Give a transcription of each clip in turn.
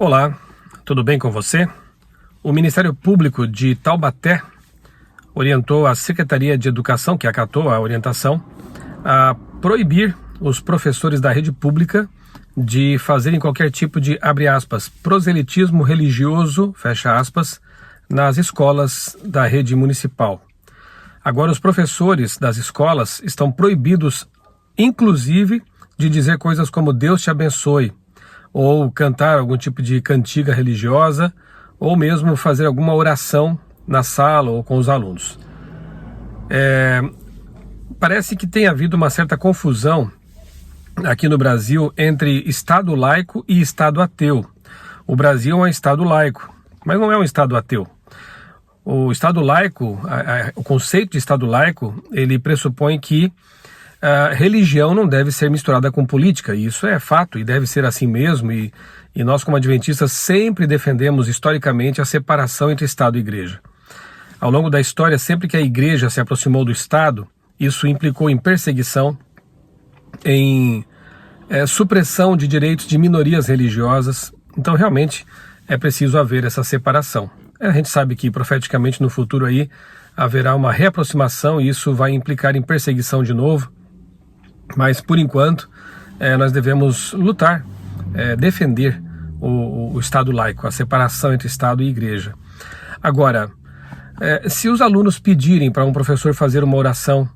Olá, tudo bem com você? O Ministério Público de Taubaté orientou a Secretaria de Educação, que acatou a orientação, a proibir os professores da rede pública de fazerem qualquer tipo de, abre aspas, proselitismo religioso, fecha aspas, nas escolas da rede municipal. Agora, os professores das escolas estão proibidos, inclusive, de dizer coisas como Deus te abençoe, ou cantar algum tipo de cantiga religiosa, ou mesmo fazer alguma oração na sala ou com os alunos. Parece que tem havido uma certa confusão aqui no Brasil entre Estado laico e Estado ateu. O Brasil é um Estado laico, mas não é um Estado ateu. O Estado laico, o conceito de Estado laico, ele pressupõe que a religião não deve ser misturada com política, e isso é fato, e deve ser assim mesmo, e nós como adventistas sempre defendemos historicamente a separação entre Estado e Igreja. Ao longo da história, sempre que a Igreja se aproximou do Estado, isso implicou em perseguição, em supressão de direitos de minorias religiosas. Então realmente é preciso haver essa separação. A gente sabe que profeticamente no futuro aí haverá uma reaproximação e isso vai implicar em perseguição de novo. Mas, por enquanto, nós devemos lutar, defender o Estado laico, a separação entre Estado e Igreja. Agora, se os alunos pedirem para um professor fazer uma oração,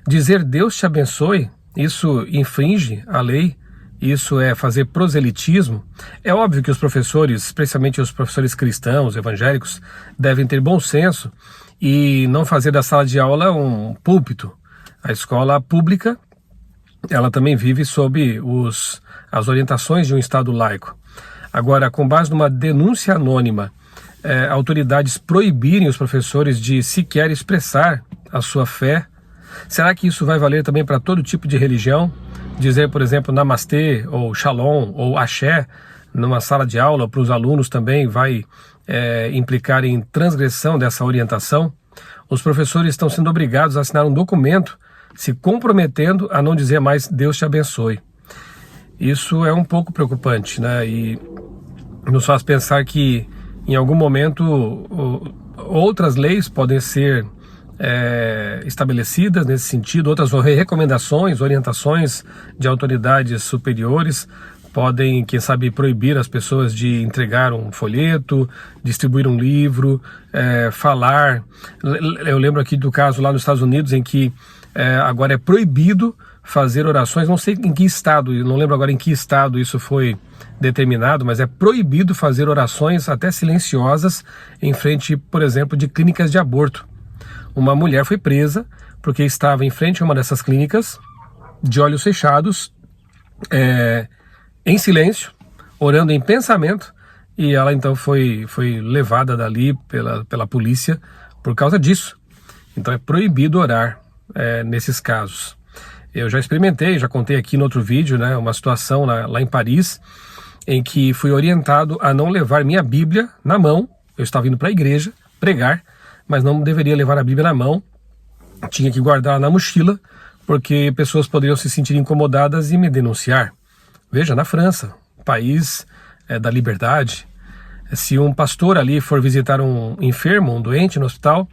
dizer Deus te abençoe, isso infringe a lei, isso é fazer proselitismo. É óbvio que os professores, especialmente os professores cristãos, evangélicos, devem ter bom senso e não fazer da sala de aula um púlpito. A escola pública, ela também vive sob as orientações de um Estado laico. Agora, com base numa denúncia anônima, autoridades proibirem os professores de sequer expressar a sua fé, será que isso vai valer também para todo tipo de religião? Dizer, por exemplo, namastê, ou shalom, ou axé, numa sala de aula para os alunos também vai implicar em transgressão dessa orientação? Os professores estão sendo obrigados a assinar um documento se comprometendo a não dizer mais Deus te abençoe. Isso é um pouco preocupante, né? E nos faz pensar que em algum momento outras leis podem ser estabelecidas nesse sentido, outras recomendações, orientações de autoridades superiores podem, quem sabe, proibir as pessoas de entregar um folheto, distribuir um livro, falar. Eu lembro aqui do caso lá nos Estados Unidos em que agora é proibido fazer orações, não sei em que estado, não lembro agora em que estado isso foi determinado, mas é proibido fazer orações até silenciosas em frente, por exemplo, de clínicas de aborto. Uma mulher foi presa porque estava em frente a uma dessas clínicas, de olhos fechados, em silêncio, orando em pensamento, e ela então foi levada dali pela polícia por causa disso. Então é proibido orar nesses casos. Eu já experimentei, já contei aqui no outro vídeo, né, uma situação lá em Paris, em que fui orientado a não levar minha Bíblia na mão. Eu estava indo para a igreja pregar, mas não deveria levar a Bíblia na mão, tinha que guardar na mochila, porque pessoas poderiam se sentir incomodadas e me denunciar. Veja, na França, país da liberdade, se um pastor ali for visitar um enfermo, um doente no hospital,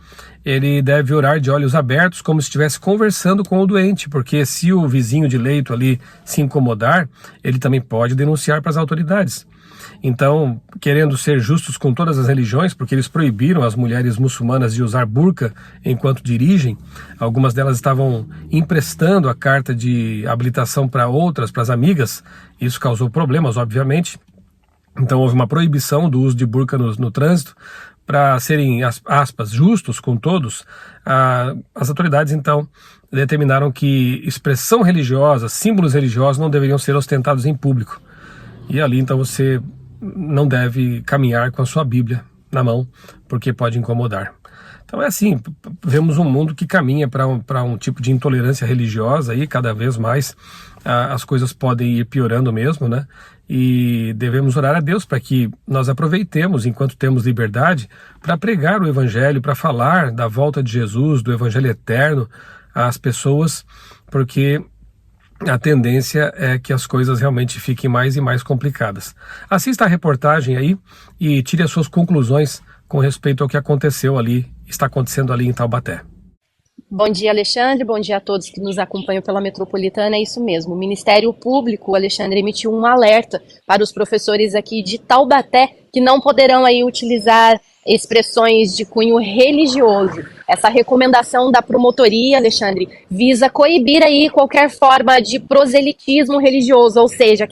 ele deve orar de olhos abertos, como se estivesse conversando com o doente, porque se o vizinho de leito ali se incomodar, ele também pode denunciar para as autoridades. Então, querendo ser justos com todas as religiões, porque eles proibiram as mulheres muçulmanas de usar burca enquanto dirigem, algumas delas estavam emprestando a carta de habilitação para outras, para as amigas, isso causou problemas, obviamente. Então houve uma proibição do uso de burca no trânsito. Para serem, aspas, justos com todos, as autoridades então determinaram que expressão religiosa, símbolos religiosos não deveriam ser ostentados em público. E ali então você não deve caminhar com a sua Bíblia na mão, porque pode incomodar. Então é assim, vemos um mundo que caminha para um tipo de intolerância religiosa e cada vez mais as coisas podem ir piorando mesmo, né? E devemos orar a Deus para que nós aproveitemos, enquanto temos liberdade, para pregar o Evangelho, para falar da volta de Jesus, do Evangelho eterno às pessoas, porque a tendência é que as coisas realmente fiquem mais e mais complicadas. Assista a reportagem aí e tire as suas conclusões com respeito ao que aconteceu ali, está acontecendo ali em Taubaté. Bom dia, Alexandre. Bom dia a todos que nos acompanham pela Metropolitana. É isso mesmo. O Ministério Público, Alexandre, emitiu um alerta para os professores aqui de Taubaté que não poderão aí utilizar expressões de cunho religioso. Essa recomendação da promotoria, Alexandre, visa coibir aí qualquer forma de proselitismo religioso, ou seja,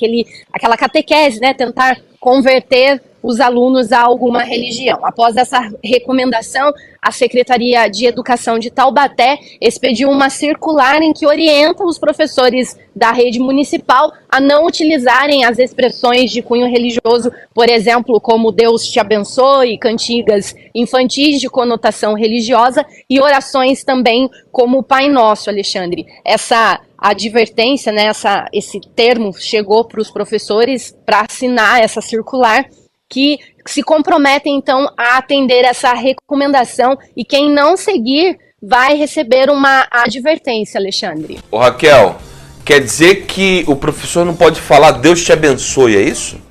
aquela catequese, né, tentar converter os alunos a alguma religião. Após essa recomendação, a Secretaria de Educação de Taubaté expediu uma circular em que orienta os professores da rede municipal a não utilizarem as expressões de cunho religioso, por exemplo, como Deus te abençoe, cantigas infantis de conotação religiosa e orações também como o Pai Nosso, Alexandre. Essa advertência, né, esse termo chegou para os professores para assinar essa circular, que se comprometem, então, a atender essa recomendação, e quem não seguir vai receber uma advertência, Alexandre. Ô Raquel, quer dizer que o professor não pode falar Deus te abençoe, é isso?